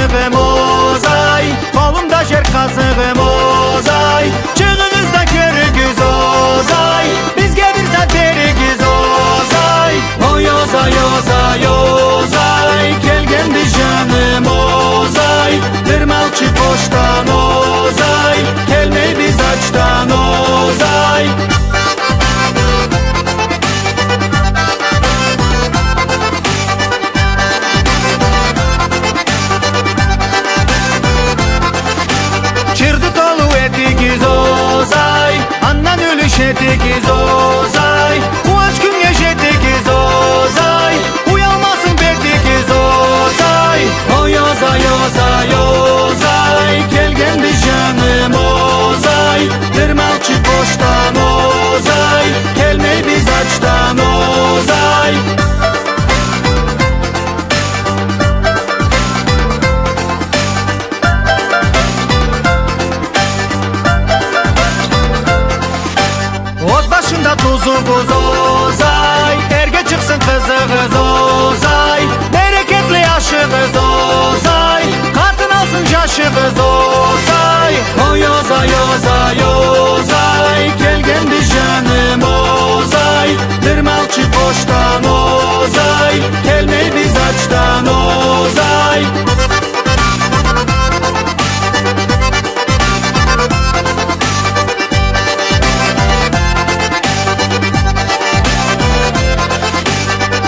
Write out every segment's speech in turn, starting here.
kazığım ozay, kolumda jer kazığım ozay, çığınızda körügüz ozay, bizge bir zat berigiz ozay. Oy ozay ozay ozay, kelgendi canım ozay, tırmalçı poştan ozay, kelmey biz açtan ozay. Çırdı tolu etigiz ozay, andan ölüş etigiz ozay, kuaç gün yaş etigiz ozay, uyalmasın betigiz ozay. Oy ozay ozay ozay, kelgendi canım ozay, tırmalçı poştan ozay, kelmey biz açtan ozay. Ot başında tuzumuz ozay, erge çıksın kızığız ozay, bereketli yaşığız ozay, katın alsın yaşığız ozay. Oy ozay ozay ozay, kelgendi canım ozay, tırmalçı poştan ozay, kelmey biz açtan ozay.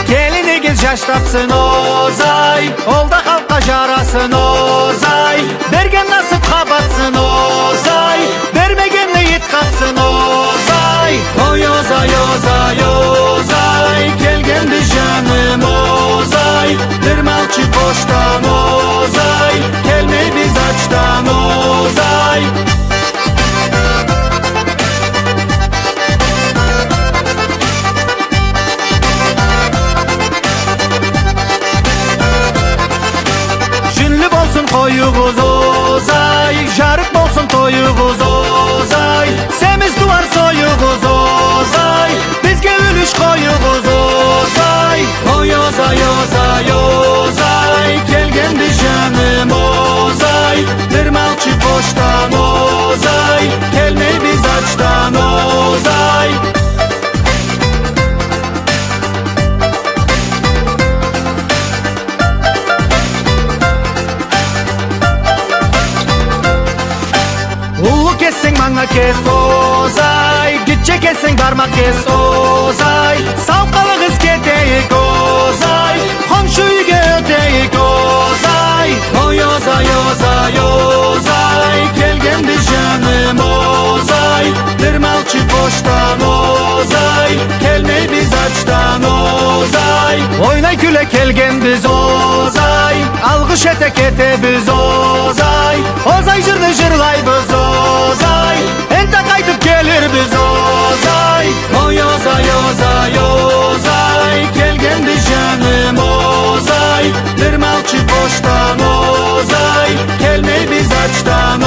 Gelinigiz yaş tapsın ozay, olda halka jarasın ozay, bergen nasip kabatsın ozay, bermegenle yit kapsın ozay. Oy ozay ozay ozay, kelgendi canım ozay, tırmalçı poştan ozay, kelmey biz açtan ozay. Koyuğuz ozay, jarık bolsun toyuğuz ozay, semiz duvar soyuğuz ozay, bizge ülüş koyuğuz ozay. Oy ozay ozay ozay, kelgendi canım ozay, tırmalçı poştan ozay, kelmey biz açtan ozay. Ulu kessin bana kes ozay, gitçe kessin barmak kes ozay, savkalı kız keteyik ozay, komşu üge öteyik ozay. Oy ozay ozay ozay, kelgendi canım ozay, tırmalçı poştan ozay, kelmey biz açtan ozay. Oynay küle kelgendiz ozay, algış etek etebiz ozay, ozay jırdı jırlaybız ozay, ente kaytıp gelir biz ozay. Oy ozay ozay ozay, kelgendi canım ozay, tırmalçı poştan ozay, kelmey biz açtan